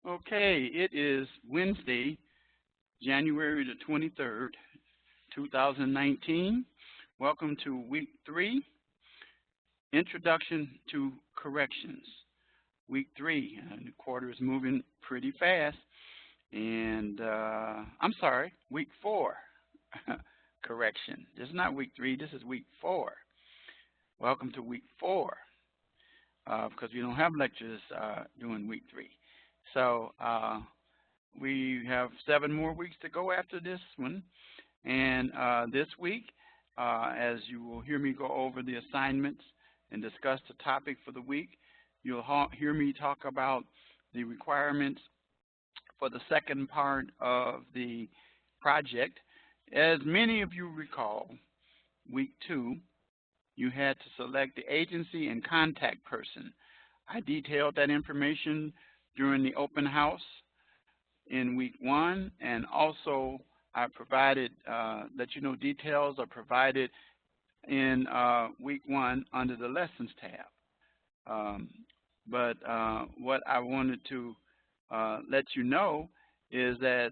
Okay, it is Wednesday, January the 23rd, 2019. Welcome to week 3, Introduction to Corrections. Week 3, the quarter is moving pretty fast. And I'm sorry, week 4, correction. This is not week 3, this is week 4. Welcome to week 4, because we don't have lectures during week 3. So we have 7 more weeks to go after this one. And this week, as you will hear me go over the assignments and discuss the topic for the week, you'll hear me talk about the requirements for the second part of the project. As many of you recall, week 2, you had to select the agency and contact person. I detailed that information during the open house in week 1, and also I provided that details are provided in week 1 under the lessons tab. But what I wanted to let you know is that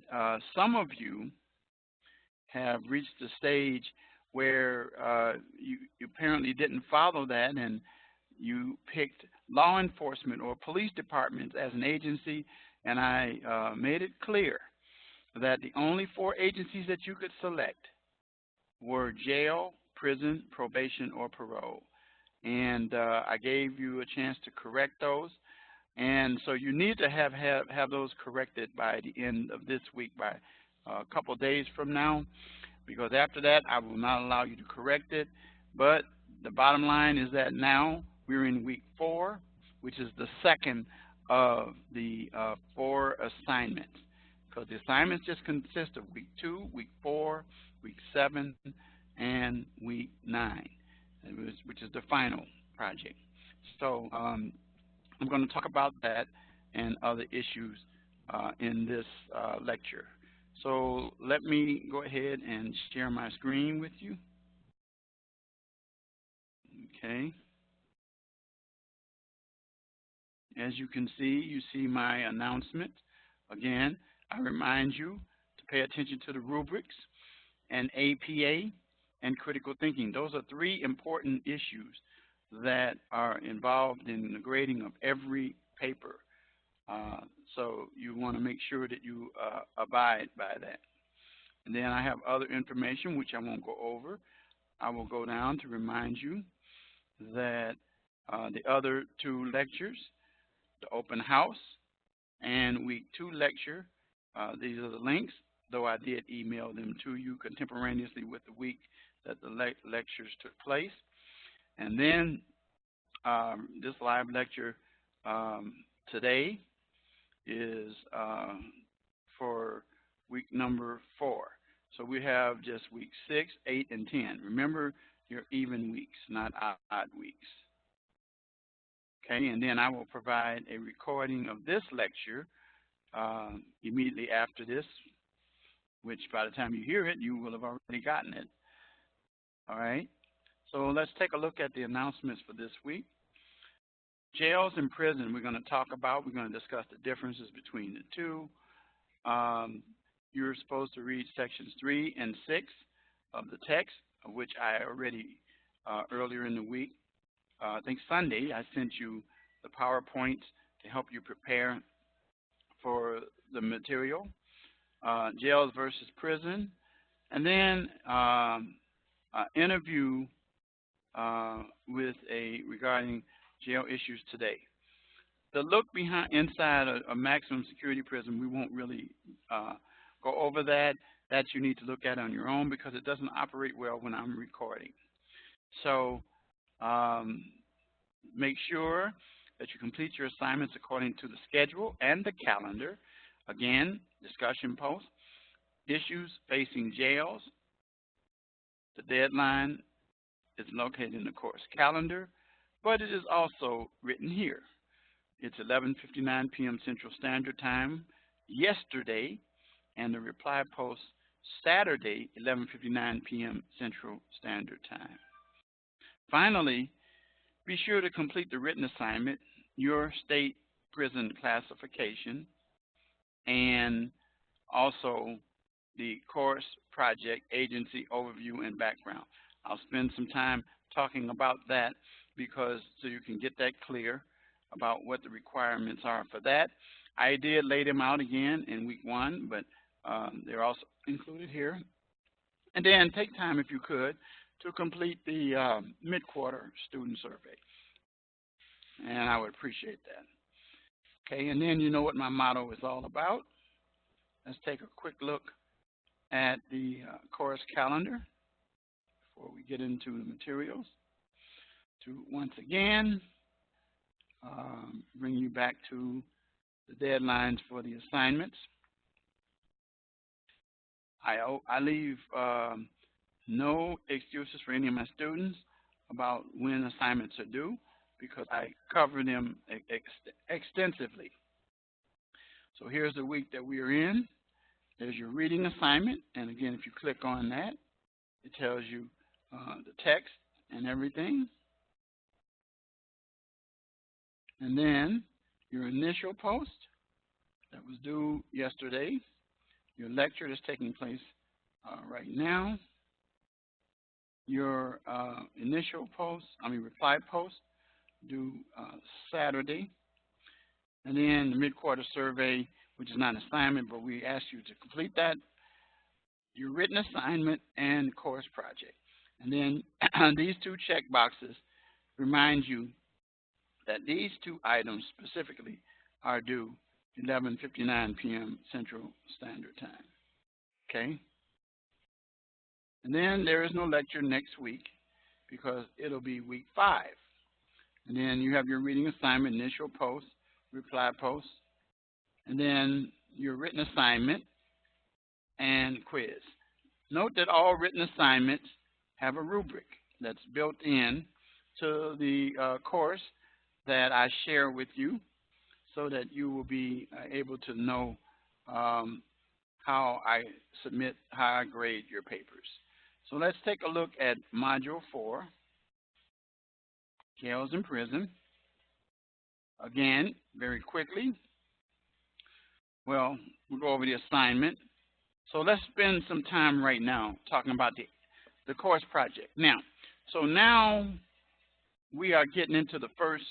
some of you have reached the stage where you apparently didn't follow that, and you picked law enforcement or police departments as an agency, and I made it clear that the only 4 agencies that you could select were jail, prison, probation, or parole. And I gave you a chance to correct those. And so you need to have those corrected by the end of this week, by a couple of days from now, because after that I will not allow you to correct it. But the bottom line is that now we're in week 4, which is the second of the 4 assignments, because the assignments just consist of week 2, week 4, week 7, and week 9, which is the final project. So I'm going to talk about that and other issues in this lecture. So let me go ahead and share my screen with you. Okay. As you can see, you see my announcement. Again, I remind you to pay attention to the rubrics and APA and critical thinking. Those are 3 important issues that are involved in the grading of every paper. So you want to make sure that you abide by that. And then I have other information which I won't go over. I will go down to remind you that the other 2 lectures, the open house and week 2 lecture, these are the links, though I did email them to you contemporaneously with the week that the lectures took place. And then this live lecture today is for week number 4. So we have just week 6, 8, and 10. Remember, you're even weeks, not odd weeks. Okay, and then I will provide a recording of this lecture immediately after this, which by the time you hear it, you will have already gotten it. All right, so let's take a look at the announcements for this week. Jails and prison we're going to talk about. We're going to discuss the differences between the 2. You're supposed to read sections 3 and 6 of the text, of which I already, earlier in the week, I think Sunday, I sent you the PowerPoints to help you prepare for the material. Jails versus prison. And then interview regarding jail issues today. The look inside a maximum security prison, we won't really go over that. That you need to look at on your own because it doesn't operate well when I'm recording. So make sure that you complete your assignments according to the schedule and the calendar. Again, discussion post, issues facing jails. The deadline is located in the course calendar, but it is also written here. It's 11:59 p.m. Central Standard Time yesterday, and the reply post Saturday, 11:59 p.m. Central Standard Time. Finally, be sure to complete the written assignment, your state prison classification, and also the course project agency overview and background. I'll spend some time talking about that because so you can get that clear about what the requirements are for that. I did lay them out again in week 1, but they're also included here. And then take time, if you could, to complete the mid-quarter student survey. And I would appreciate that. Okay, and then you know what my motto is all about. Let's take a quick look at the course calendar before we get into the materials. To once again bring you back to the deadlines for the assignments. I leave no excuses for any of my students about when assignments are due because I cover them extensively. So here's the week that we are in. There's your reading assignment, and again, if you click on that, it tells you the text and everything. And then your initial post that was due yesterday, your lecture that's taking place right now, your initial post, reply post due Saturday, and then the mid-quarter survey, which is not an assignment, but we ask you to complete that, your written assignment and course project. And then these 2 check boxes remind you that these 2 items specifically are due 11:59 p.m. Central Standard Time. Okay? And then there is no lecture next week because it'll be week 5. And then you have your reading assignment, initial post, reply post, and then your written assignment and quiz. Note that all written assignments have a rubric that's built in to the course that I share with you so that you will be able to know how I submit, how I grade your papers. So let's take a look at Module 4, Jails and Prison. Again, very quickly. Well, we'll go over the assignment. So let's spend some time right now talking about the course project. Now we are getting into the first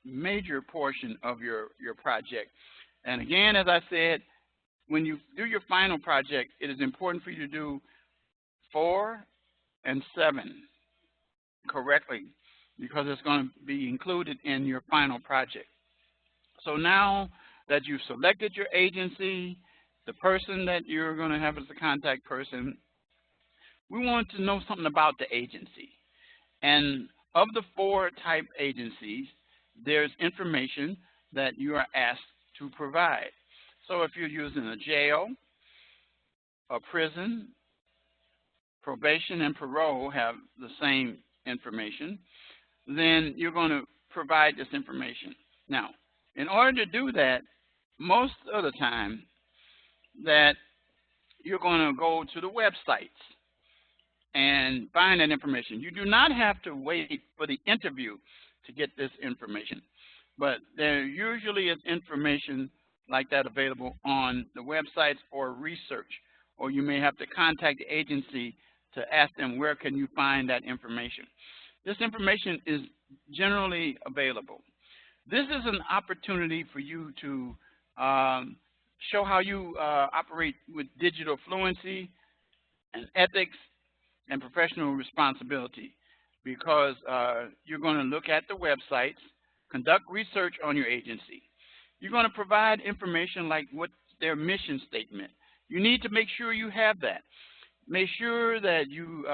major portion of your project. And again, as I said, when you do your final project, it is important for you to do 4 and 7 correctly because it's going to be included in your final project. So now that you've selected your agency, the person that you're going to have as the contact person, we want to know something about the agency. And of the 4 type agencies, there's information that you are asked to provide. So if you're using a jail, a prison, probation and parole have the same information, then you're going to provide this information. Now, in order to do that, most of the time that you're going to go to the websites and find that information. You do not have to wait for the interview to get this information, but there usually is information like that available on the websites or research, or you may have to contact the agency to ask them where can you find that information. This information is generally available. This is an opportunity for you to show how you operate with digital fluency and ethics and professional responsibility, because you're going to look at the websites, conduct research on your agency. You're going to provide information like what's their mission statement. You need to make sure you have that. Make sure that you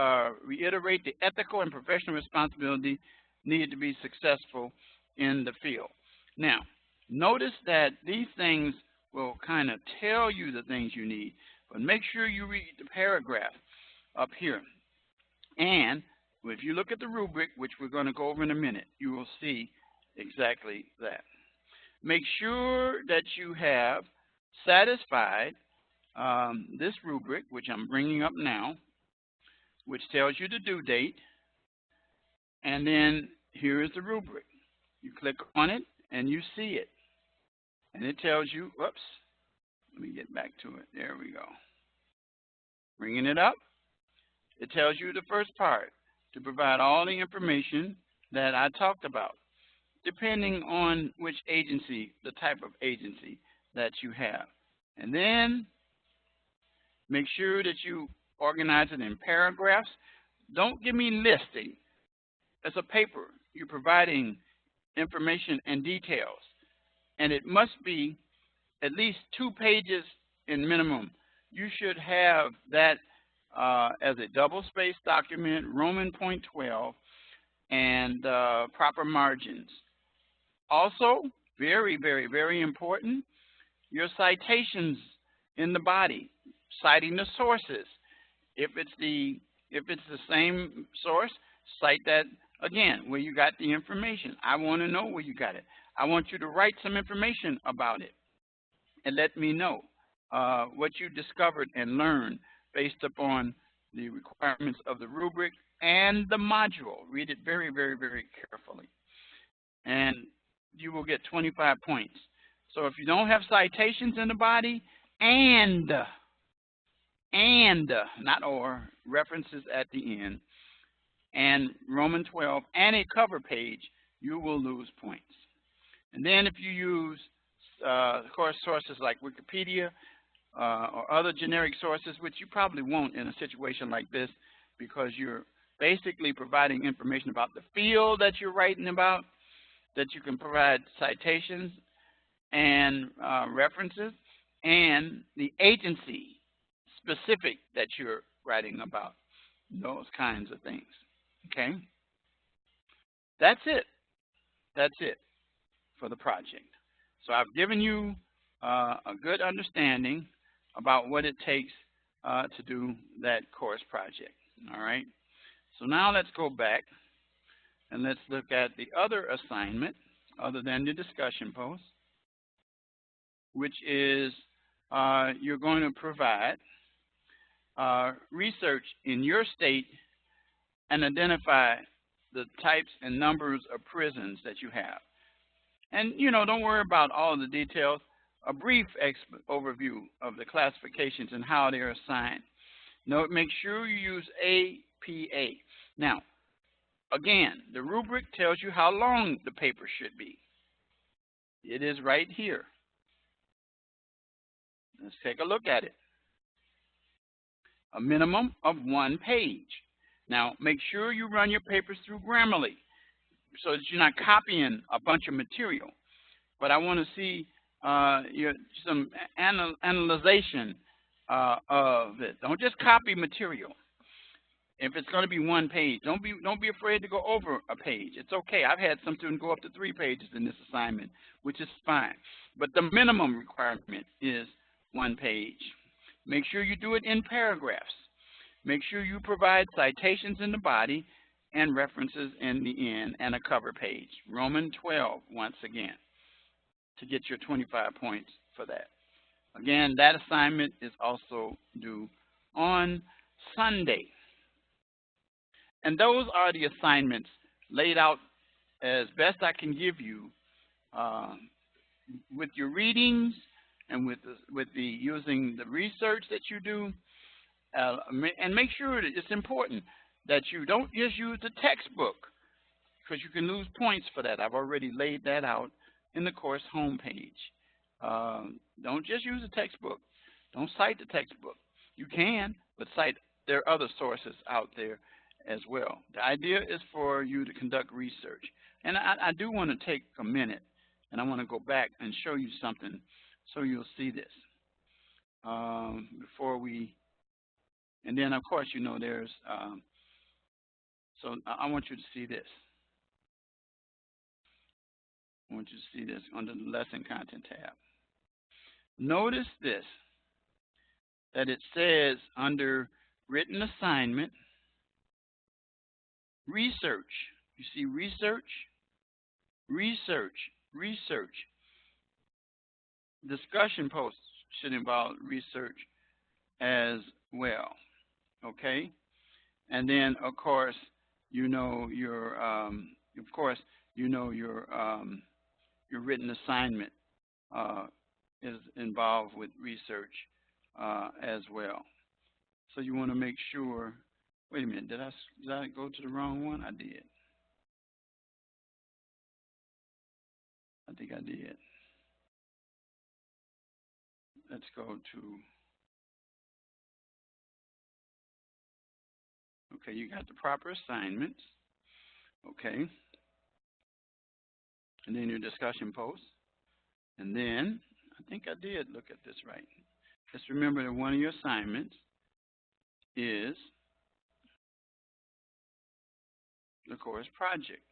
reiterate the ethical and professional responsibility needed to be successful in the field. Now, notice that these things will kind of tell you the things you need, but make sure you read the paragraph up here. And if you look at the rubric, which we're going to go over in a minute, you will see exactly that. Make sure that you have satisfied this rubric, which I'm bringing up now, which tells you the due date. And then here is the rubric. You click on it and you see it. And it tells you, whoops, Let me get back to it. There we go. Bringing it up. It tells you the first part, to provide all the information that I talked about, depending on which agency, the type of agency that you have. And then make sure that you organize it in paragraphs. Don't give me listing. It's a paper. You're providing information and details. And it must be at least 2 pages in minimum. You should have that as a double-spaced document, Roman point 12, and proper margins. Also, very, very, very important, your citations in the body, citing the sources. If it's the same source, cite that again, where you got the information. I want to know where you got it. I want you to write some information about it and let me know what you discovered and learned based upon the requirements of the rubric and the module. Read it very, very, very carefully. And you will get 25 points. So if you don't have citations in the body and not or, references at the end, and Roman 12 and a cover page, you will lose points. And then if you use, of course, sources like Wikipedia or other generic sources, which you probably won't in a situation like this, because you're basically providing information about the field that you're writing about, that you can provide citations and references, and the agency specific that you're writing about, those kinds of things. Okay? That's it. That's it for the project. So I've given you a good understanding about what it takes to do that course project. All right? So now let's go back and let's look at the other assignment other than the discussion post, which is you're going to provide research in your state and identify the types and numbers of prisons that you have. And, you know, don't worry about all of the details. A brief overview of the classifications and how they're assigned. Note, make sure you use APA. Now, again, the rubric tells you how long the paper should be. It is right here. Let's take a look at it. A minimum of 1 page. Now, make sure you run your papers through Grammarly so that you're not copying a bunch of material. But I want to see some analyzation of it. Don't just copy material. If it's going to be 1 page, don't be afraid to go over a page. It's okay. I've had some students go up to 3 pages in this assignment, which is fine. But the minimum requirement is 1 page. Make sure you do it in paragraphs. Make sure you provide citations in the body and references in the end and a cover page. Roman 12, once again, to get your 25 points for that. Again, that assignment is also due on Sunday. And those are the assignments laid out as best I can give you with your readings and with the using the research that you do. And make sure that it's important that you don't just use the textbook, because you can lose points for that. I've already laid that out in the course homepage. Don't just use the textbook. Don't cite the textbook. You can, but cite there are other sources out there as well. The idea is for you to conduct research. And I do want to take a minute, and I want to go back and show you something so you'll see this before we. And then, of course, you know, there's, so I want you to see this. I want you to see this under the lesson content tab. Notice this, that it says under written assignment, research. You see research, research, research. Discussion posts should involve research as well. Okay, and then of course you know your your written assignment is involved with research as well. So you want to make sure. Wait a minute, did I go to the wrong one? I did. I think I did. Let's go to. Okay, you got the proper assignments. Okay. And then your discussion posts. And then, I think I did look at this right. Just remember that one of your assignments is the course project.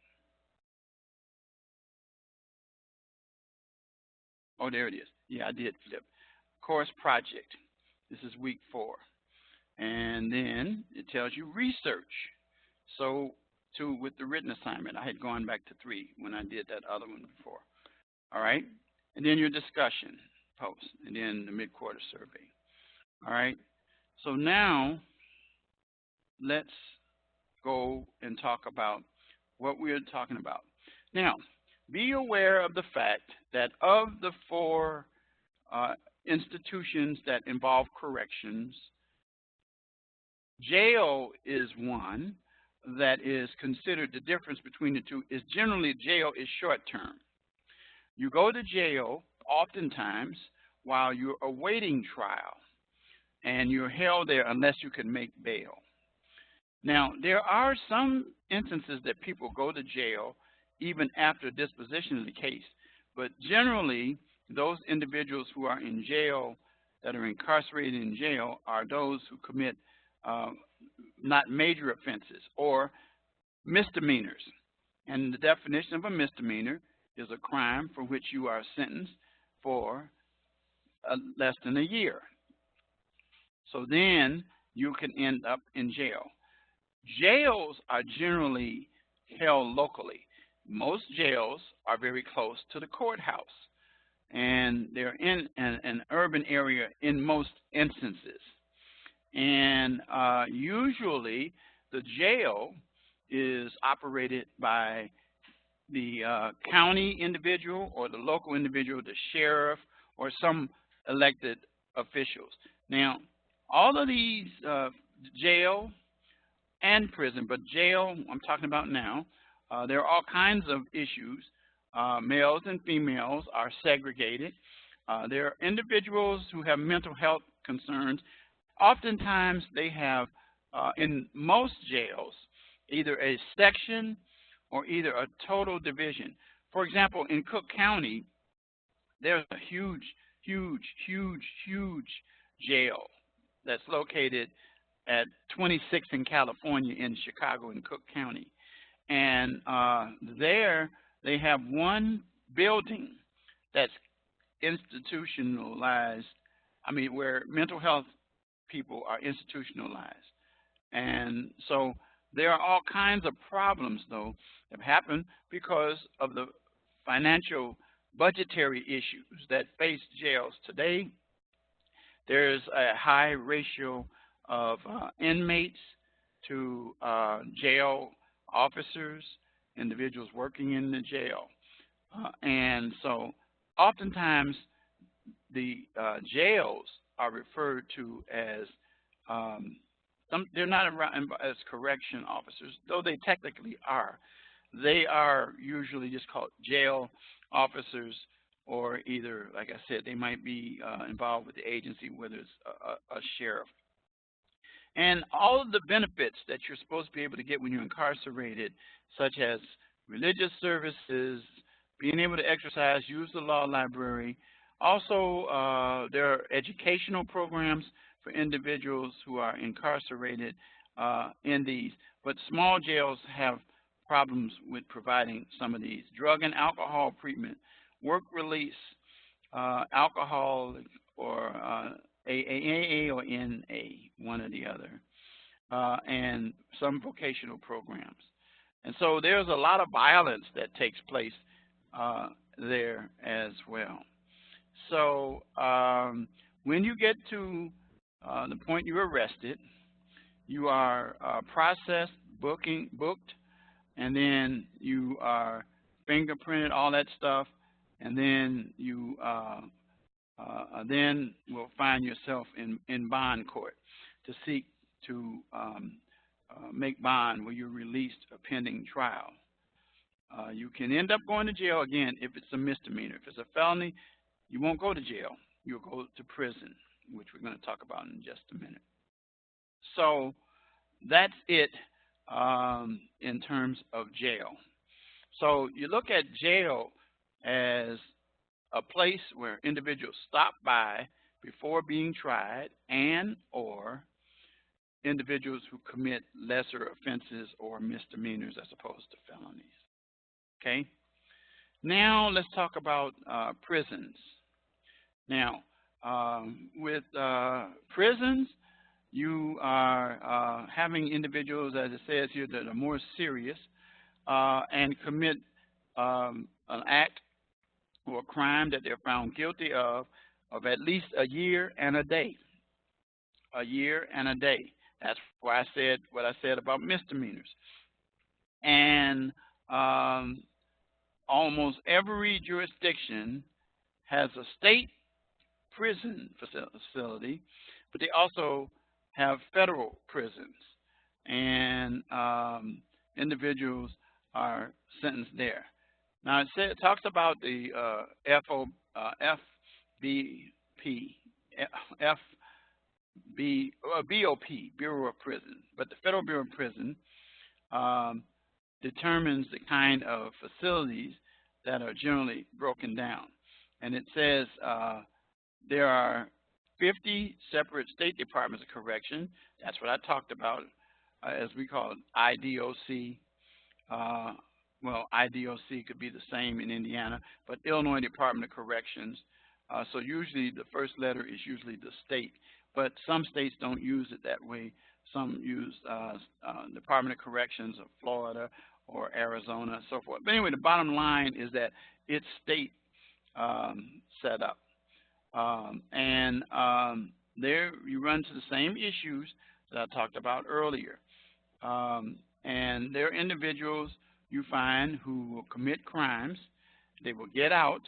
Oh, there it is. Yeah, I did flip. Course project. This is week 4. And then it tells you research. So, with the written assignment, I had gone back to 3 when I did that other one before. All right? And then your discussion post, and then the mid-quarter survey. All right? So now, let's go and talk about what we're talking about. Now, be aware of the fact that of the 4 institutions that involve corrections, jail is one that is considered. The difference between the two is generally jail is short term. You go to jail oftentimes while you're awaiting trial, and you're held there unless you can make bail. Now, there are some instances that people go to jail even after disposition of the case, but generally those individuals who are in jail, that are incarcerated in jail, are those who commit not major offenses or misdemeanors. And the definition of a misdemeanor is a crime for which you are sentenced for less than a year. So then you can end up in jail. Jails are generally held locally. Most jails are very close to the courthouse, and they're in an urban area in most instances. And usually the jail is operated by the county individual or the local individual, the sheriff, or some elected officials. Now, all of these jail and prison, but jail I'm talking about now, there are all kinds of issues. Males and females are segregated. There are individuals who have mental health concerns. Oftentimes they have, in most jails, either a section or either a total division. For example, in Cook County, there's a huge jail that's located at 26 in California in Chicago in Cook County. And there they have one building that's institutionalized, where mental health people are institutionalized. And so there are all kinds of problems, though, that happen because of the financial budgetary issues that face jails today. There's a high ratio of inmates to jail officers, individuals working in the jail. And so oftentimes the jails are referred to as, they're not around as correction officers, though they technically are. They are usually just called jail officers, or either, like I said, they might be involved with the agency, whether it's a sheriff. And all of the benefits that you're supposed to be able to get when you're incarcerated, such as religious services, being able to exercise, use the law library. Also, there are educational programs for individuals who are incarcerated in these. But small jails have problems with providing some of these. Drug and alcohol treatment, work release, alcohol, or AAA or NA, one or the other, and some vocational programs. And so there's a lot of violence that takes place there as well. So when you get to the point you're arrested, you are processed, booked, and then you are fingerprinted, all that stuff, and then you then will find yourself in bond court to seek to make bond where you're released pending trial. You can end up going to jail again if it's a misdemeanor. If it's a felony, you won't go to jail. You'll go to prison, which we're going to talk about in just a minute. So that's it in terms of jail. So you look at jail as a place where individuals stop by before being tried and or individuals who commit lesser offenses or misdemeanors as opposed to felonies. Okay? Now let's talk about prisons. Now, with prisons, you are having individuals, as it says here, that are more serious and commit an act or a crime that they're found guilty of at least a year and a day. A year and a day. That's why I said what I said about misdemeanors. And almost every jurisdiction has a state prison facility, but they also have federal prisons, and individuals are sentenced there. Now it talks about the BOP, Bureau of Prisons, but the Federal Bureau of Prisons determines the kind of facilities that are generally broken down. And it says there are 50 separate state departments of correction. That's what I talked about, as we call it, IDOC. Well, IDOC could be the same in Indiana, but Illinois Department of Corrections. So usually the first letter is usually the state, but some states don't use it that way. Some use Department of Corrections of Florida or Arizona and so forth. But anyway, the bottom line is that it's state set up. There you run to the same issues that I talked about earlier. And there are individuals you find who will commit crimes. They will get out,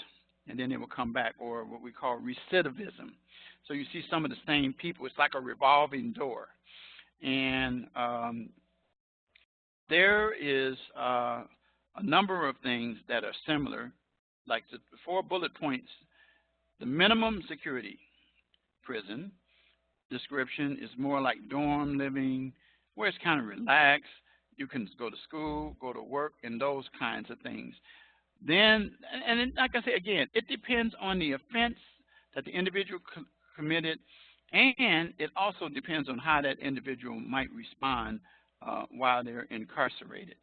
and then they will come back, or what we call recidivism. So you see some of the same people. It's like a revolving door. And there is a number of things that are similar, like the 4 bullet points. The minimum security prison description is more like dorm living, where it's kind of relaxed. You can go to school, go to work, and those kinds of things. Then, and like I say again, it depends on the offense that the individual committed, and it also depends on how that individual might respond while they're incarcerated.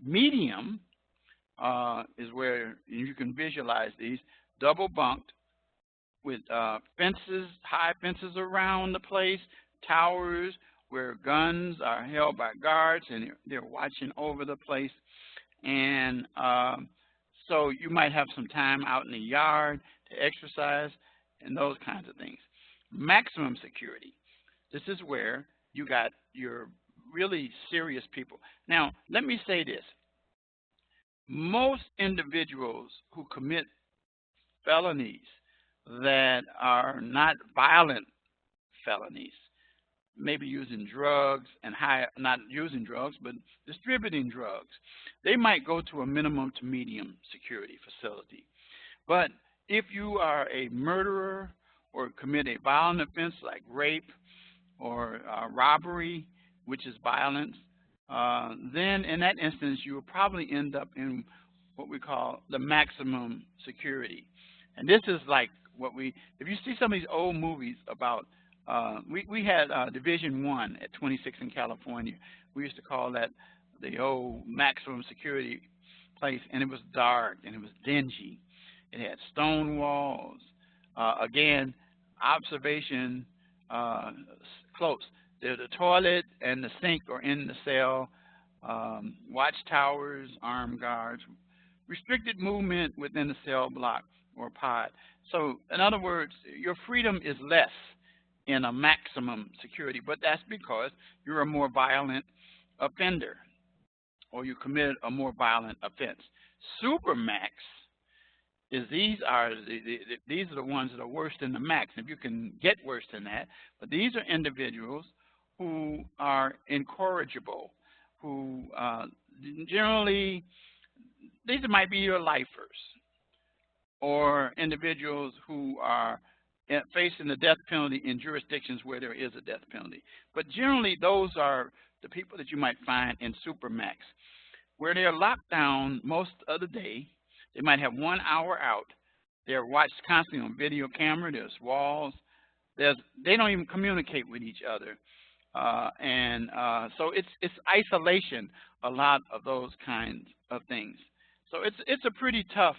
Medium is where you can visualize these, double bunked with fences, high fences around the place, towers where guns are held by guards and they're watching over the place. And so you might have some time out in the yard to exercise and those kinds of things. Maximum security. This is where you got your really serious people. Now, let me say this. Most individuals who commit felonies that are not violent felonies, maybe using drugs and not using drugs, but distributing drugs, they might go to a minimum to medium security facility. But if you are a murderer or commit a violent offense like rape or robbery, which is violence, then in that instance you will probably end up in what we call the maximum security. And this is like what if you see some of these old movies about, we had Division 1 at 26 in California. We used to call that the old maximum security place, and it was dark and it was dingy. It had stone walls. Again, observation close. The toilet and the sink are in the cell. Watchtowers, armed guards, restricted movement within the cell block or pod. So, in other words, your freedom is less in a maximum security, but that's because you're a more violent offender or you committed a more violent offense. Supermax is these are the ones that are worse than the max. If you can get worse than that, but these are individuals who are incorrigible, who generally these might be your lifers or individuals who are facing the death penalty in jurisdictions where there is a death penalty. But generally, those are the people that you might find in supermax, where they're locked down most of the day. They might have 1 hour out. They're watched constantly on video camera. There's walls. They don't even communicate with each other. So it's isolation, a lot of those kinds of things. So it's a pretty tough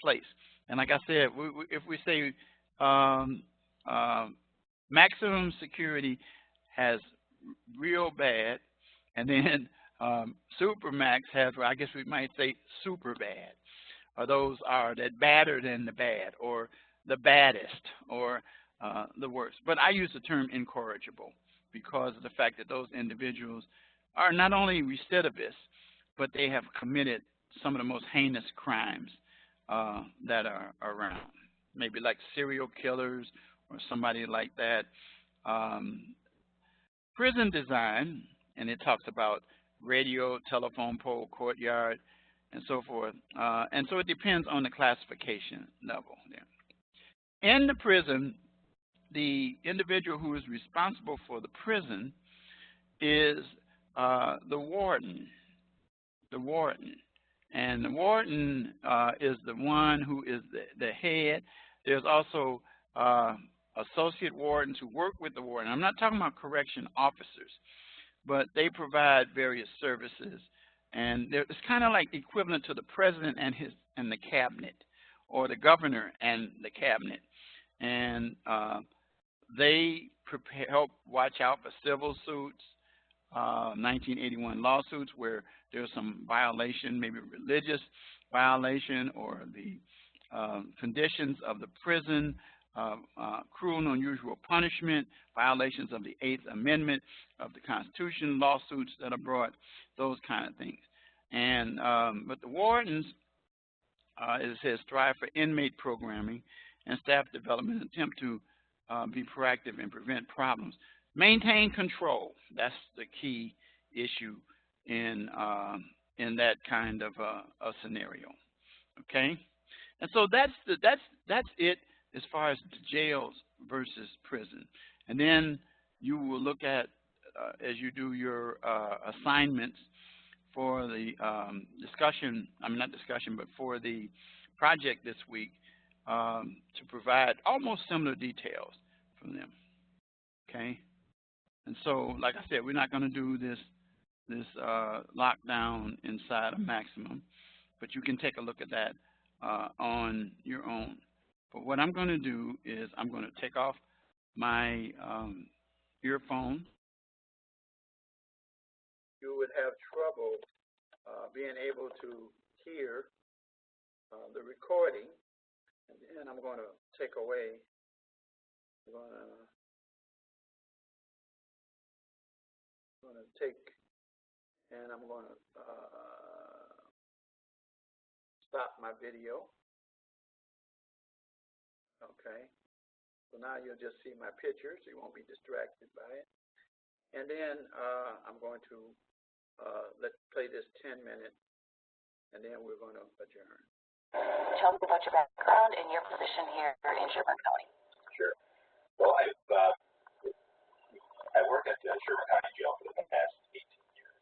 place. And like I said, if we say maximum security has real bad, and then supermax has, well, I guess we might say super bad. Or those are that badder than the bad, or the baddest, or the worst. But I use the term incorrigible because of the fact that those individuals are not only recidivists, but they have committed some of the most heinous crimes that are around. Maybe like serial killers or somebody like that. Prison design, and it talks about radio, telephone pole, courtyard, and so forth. And so it depends on the classification level there. In the prison, the individual who is responsible for the prison is the warden. The warden. And the warden is the one who is the head. There's also associate wardens who work with the warden. I'm not talking about correction officers, but they provide various services. And it's kind of like equivalent to the president and the cabinet, or the governor and the cabinet. And they help watch out for civil suits, 1981 lawsuits where there's some violation, maybe religious violation, or the conditions of the prison, cruel and unusual punishment, violations of the 8th Amendment of the Constitution, lawsuits that are brought, those kind of things. And but the wardens, as it says, strive for inmate programming and staff development, attempt to be proactive and prevent problems. Maintain control. That's the key issue in that kind of a scenario. Okay, and so that's it as far as the jails versus prison. And then you will look at as you do your assignments for the discussion. I mean, not discussion, but for the project this week, to provide almost similar details from them. Okay. And so, like I said, we're not going to do this lockdown inside a maximum, but you can take a look at that on your own. But what I'm going to do is I'm going to take off my earphone. You would have trouble being able to hear the recording, and then I'm going to take away. I'm going to take, and I'm going to stop my video. Okay, so now you'll just see my picture, so you won't be distracted by it. And then I'm going to let's play this 10-minute, and then we're going to adjourn. Tell me about your background and your position here in Sherburne County. Sure. Well, I work at Sherburne County Jail for the past 18 years.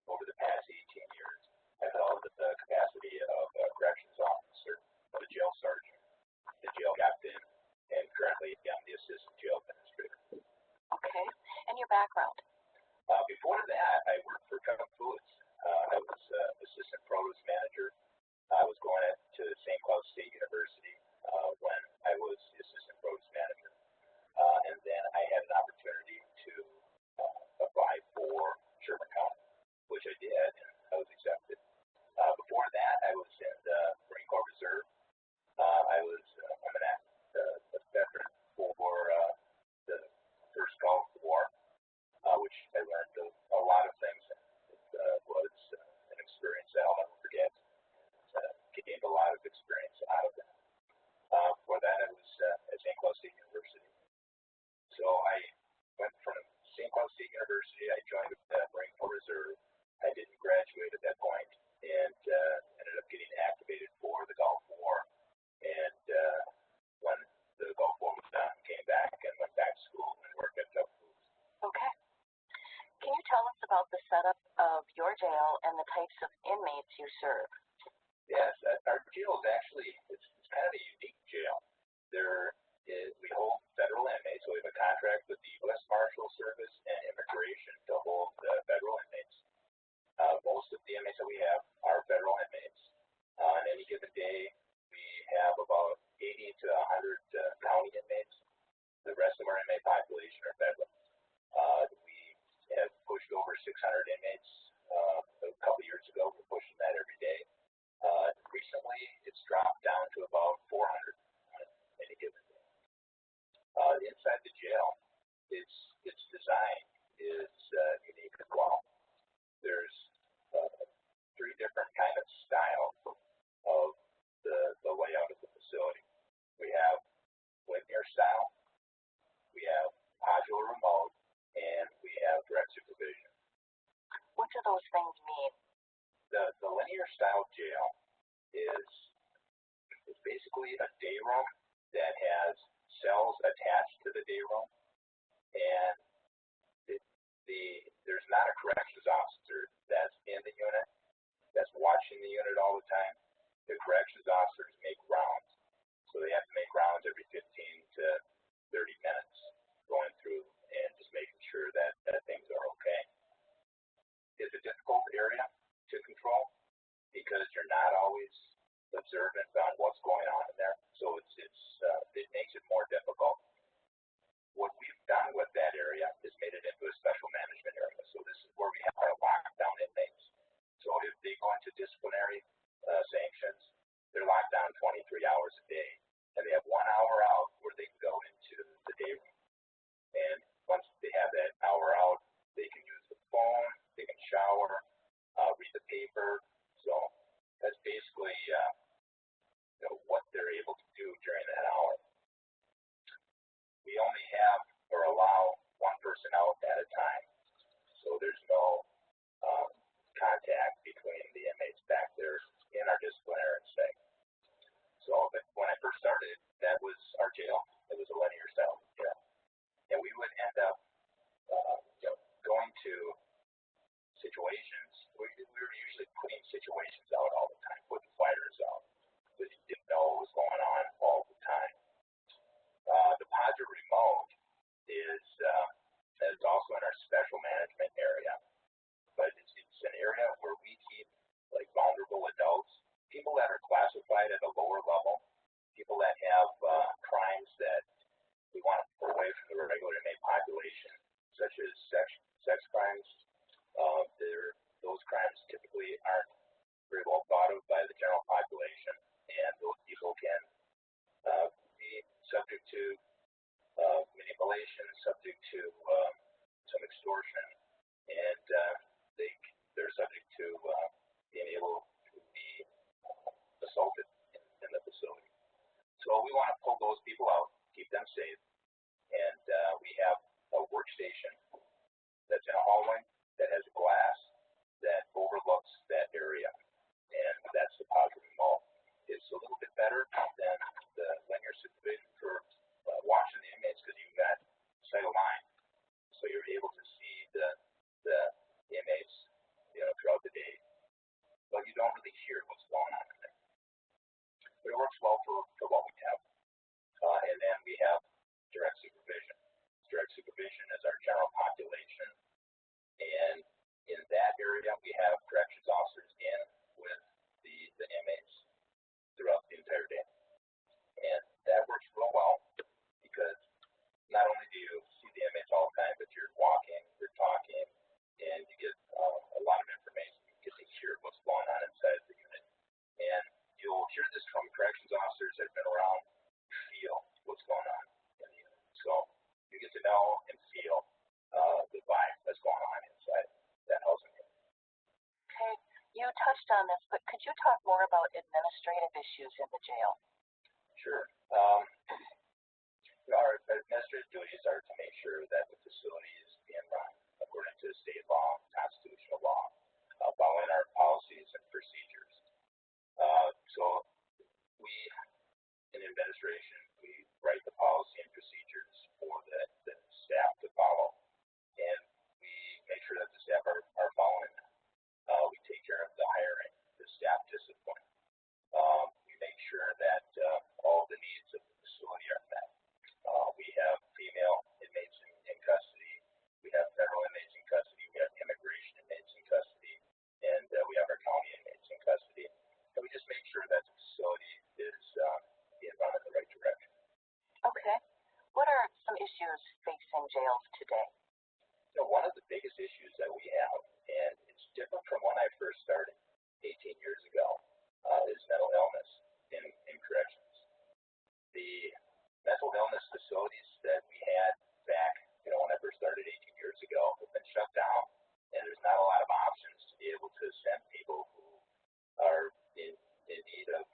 Over the past 18 years, I've held the capacity of corrections officer, the jail sergeant, the jail captain, and currently I'm the assistant jail administrator. Okay. And your background? Before that, I worked for Cub Foods. I was assistant produce manager. I was going to St. Cloud State University when I was the assistant produce manager. And then I had an opportunity to apply for Sherburne County, which I did, and I was accepted. Before that, I was in the Marine Corps Reserve. I'm a veteran for the first Gulf War, which I learned a lot of things. It was an experience that I'll never forget. Gained a lot of experience setup of your jail and the types of inmates you serve? Yes, our jail is actually, it's kind of a unique jail. We hold federal inmates, so we have a contract with the U.S. Marshal Service and Immigration to hold federal inmates. Most of the inmates that we have are federal inmates. On any given day, we have about 80 to 100 county inmates. The rest of our inmate population are federal. We have pushed over 600 inmates a couple years ago. We're pushing that every day. Recently, it's dropped down to about 400 on any given day. Inside the jail, its design is unique as well. There's 3 different kind of styles of the layout of the facility. We have linear style, we have modular remote, and we have direct supervision. What do those things mean? The linear style jail is basically a day room that has cells attached to the day room, and there's not a corrections officer that's in the unit that's watching the unit all the time. The corrections officers make rounds, so they have to make rounds every 15 to 30 minutes, going through and just making sure that things are okay. It's a difficult area to control because you're not always observant on what's going on in there, so it makes it more difficult. What we've done with that area is made it into a special management area, so this is where we have our lockdown inmates. So if they go into disciplinary sanctions, they're locked down 23 hours a day, and they have 1 hour out where they can go into the day room. And once they have that hour out, they can use the phone, they can shower, read the paper. So that's basically what they're able to do during that hour. We only have or allow 1 person out at a time, so there's no contact between the inmates back there in our disciplinary setting. So when I first started, that was our jail. It was a linear style jail, and we would end up going to situations. We were usually putting situations out all the time, putting fighters out, because you didn't know what was going on all the time. The Padre remote is also in our special management area, but it's an area where we keep like vulnerable adults, people that are classified at a lower level, people that have crimes that we want to pull away from the regular inmate population, such as sex crimes. Those crimes typically aren't very well thought of by the general population, and those people can be subject to manipulation, subject to some extortion, and they're subject to being able to be assaulted in the facility. So we want to pull those people out, keep them safe, and we have a workstation that's in a hallway that has glass that overlooks that area, and that's the positive remote. It's a little bit better than the linear supervision for watching the inmates because you've got sight of line, so you're able to see the inmates throughout the day, but you don't really hear what's going on in there. But it works well for what we have. And then we have direct supervision. Direct supervision is our general population, and in that area we have corrections officers in with the inmates throughout the entire day. And that works real well because not only do you see the inmates all the time, but you're walking, you're talking, and you get a lot of information. You get to hear what's going on inside the unit. And you'll hear this from corrections officers that have been around, feel what's going on in the unit. So you get to know and feel the vibe that's going on inside that housing unit. Okay, you touched on this, but could you talk more about administrative issues in the jail? Sure. Our administrative duties are to make sure that the facility is being run according to state law, constitutional law, following our policies and procedures. So we, in administration, we write the policy and procedures for the staff to follow, and we make sure that the staff are following issues facing jails today? One of the biggest issues that we have, and it's different from when I first started 18 years ago, is mental illness in corrections. The mental illness facilities that we had back, when I first started 18 years ago have been shut down, and there's not a lot of options to be able to send people who are in need of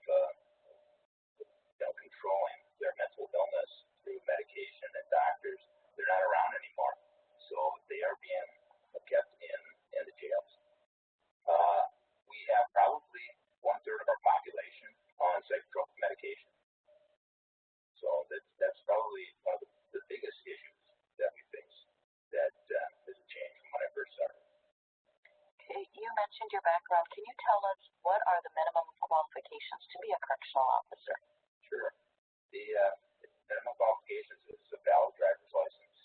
controlling their mental illness through medication and doctors. They're not around anymore, so they are being kept in the jails. We have probably 1/3 of our population on psychotropic medication, so that's probably one of the biggest issues that we face that has changed from when I first started. Okay, you mentioned your background. Can you tell us what are the minimum qualifications to be a correctional officer? Sure. The minimum qualifications is a valid driver's license.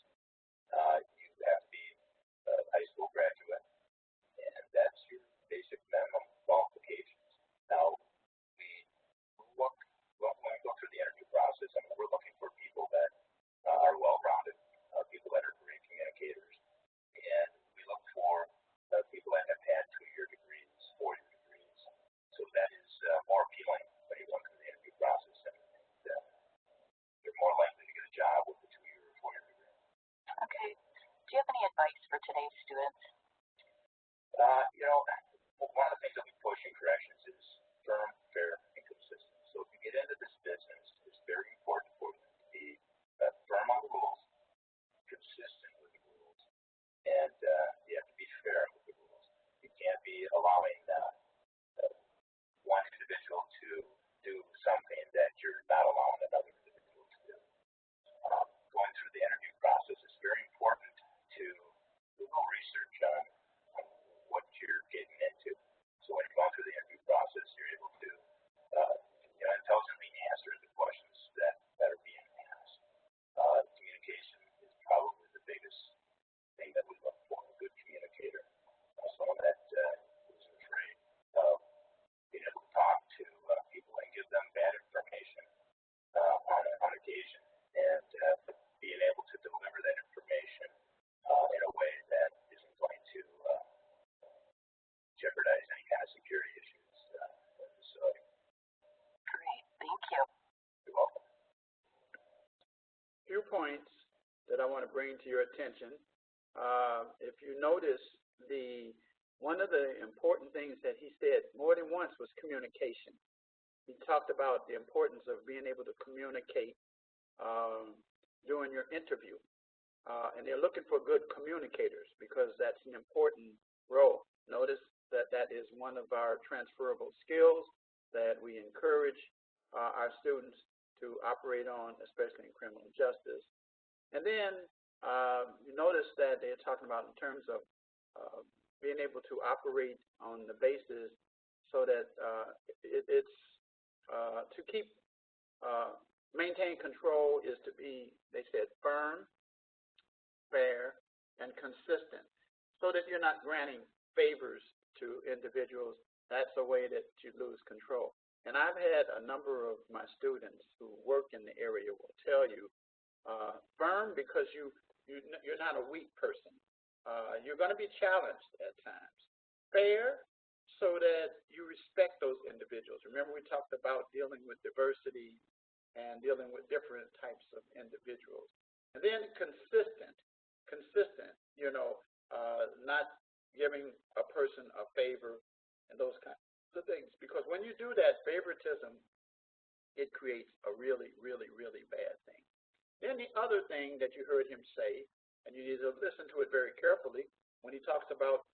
You have to be a high school graduate, and that's your basic minimum qualifications. Now, when we go through the interview process, we're looking for people that are well-rounded, people that are great communicators, and we look for people that have had 2-year degrees, 4-year degrees. So that is more appealing when you go through the interview process, and you're more likely to get a job with a 2-year or 4-year degree. Okay. Do you have any advice for today's students? One of the things that we push in corrections is firm, fair, and consistent. So if you get into this business, it's very important for you to be firm on the rules, consistent with the rules, and you have to be fair with the rules. You can't be allowing one individual to do something that you're not allowing another individual to do. Going through the interview process is very important to do a little research on what you're getting into. So when you're going through the interview process, you're able to intelligently answer the questions that are being asked. Communication is probably the biggest thing that we look for, a good communicator. Someone that isn't afraid of being able to talk to people and give them bad information on occasion, and being able to deliver that information in a way that isn't going to jeopardize any kind of security issues in the facility. Great, thank you. You're welcome. Few points that I want to bring to your attention. If you notice, one of the important things that he said more than once was communication. He talked about the importance of being able to communicate during your interview. And they're looking for good communicators because that's an important role. Notice that is one of our transferable skills that we encourage our students to operate on, especially in criminal justice. And then you notice that they're talking about in terms of being able to operate on the basis so that it's to keep maintain control is to be, they said, firm, fair, and consistent, so that you're not granting favors to individuals. That's a way that you lose control. And I've had a number of my students who work in the area will tell you, firm because you're not a weak person. You're going to be challenged at times. Fair, so that you respect those individuals. Remember, we talked about dealing with diversity and dealing with different types of individuals. And then consistent, not giving a person a favor and those kinds of things. Because when you do that, favoritism, it creates a really, really, really bad thing. Then the other thing that you heard him say, and you need to listen to it very carefully, when he talks about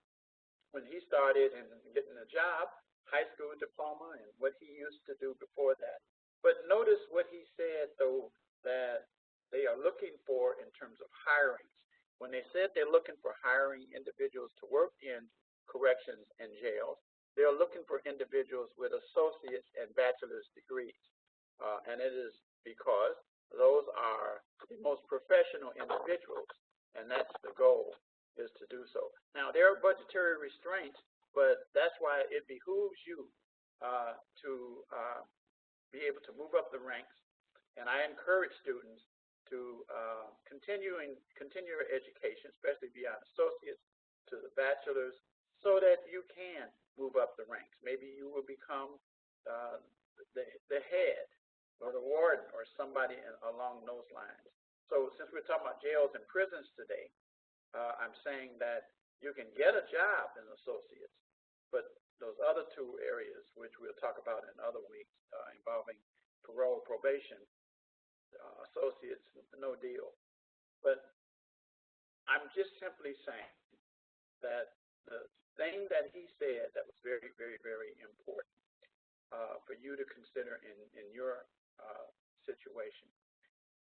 when he started and getting a job, high school diploma, and what he used to do before that. But notice what he said, though, that they are looking for in terms of hirings. When they said they're looking for hiring individuals to work in corrections and jails, they're looking for individuals with associate's and bachelor's degrees. And it is because those are the most professional individuals, and that's the goal, is to do so. Now, there are budgetary restraints, but that's why it behooves you to be able to move up the ranks. And I encourage students to continue your education, especially beyond associates to the bachelor's, so that you can move up the ranks. Maybe you will become the head or the warden or somebody along those lines. So since we're talking about jails and prisons today, I'm saying that you can get a job as associates, but those other two areas, which we'll talk about in other weeks, involving parole, probation, associates, no deal. But I'm just simply saying that the thing that he said that was very, very, very important for you to consider in your situation.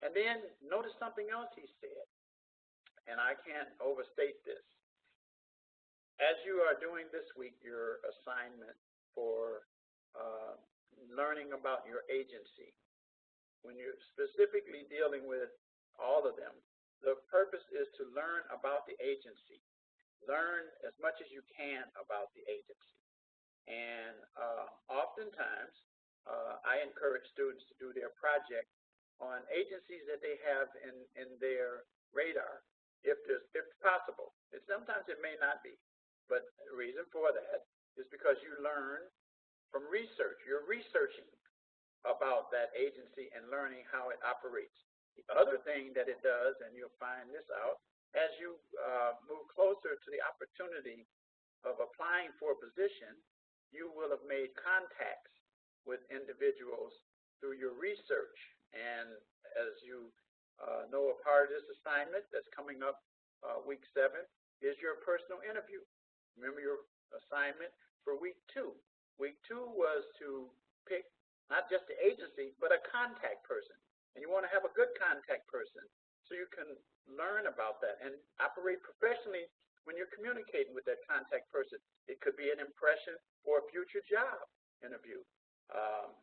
And then notice something else he said, and I can't overstate this. As you are doing this week your assignment for learning about your agency, when you're specifically dealing with all of them, the purpose is to learn about the agency. Learn as much as you can about the agency. And oftentimes, I encourage students to do their project on agencies that they have in their radar, if possible. Sometimes it may not be, but the reason for that is because you learn from research. You're researching about that agency and learning how it operates. The other thing that it does, and you'll find this out, as you move closer to the opportunity of applying for a position, you will have made contacts with individuals through your research. And as you know, a part of this assignment that's coming up week 7 is your personal interview. Remember your assignment for week 2. Week 2 was to pick not just the agency, but a contact person. And you want to have a good contact person so you can learn about that and operate professionally when you're communicating with that contact person. It could be an impression for a future job interview.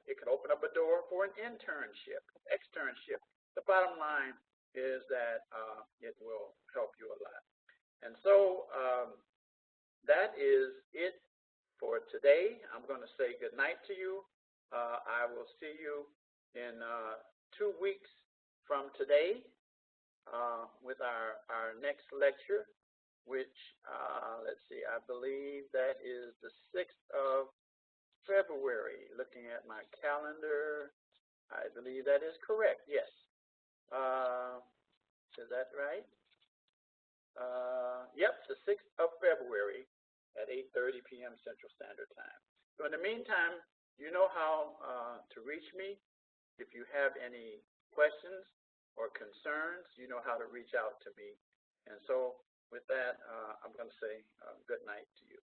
It could open up a door for an internship, externship. The bottom line is that it will help you a lot. And so that is it for today. I'm going to say good night to you. I will see you in 2 weeks from today with our next lecture, which, let's see, I believe that is the 6th of February. Looking at my calendar, I believe that is correct, yes. Is that right? Yep, the 6th of February at 8:30 p.m. Central Standard Time. So in the meantime, you know how to reach me. If you have any questions or concerns, you know how to reach out to me. And so with that, I'm going to say good night to you.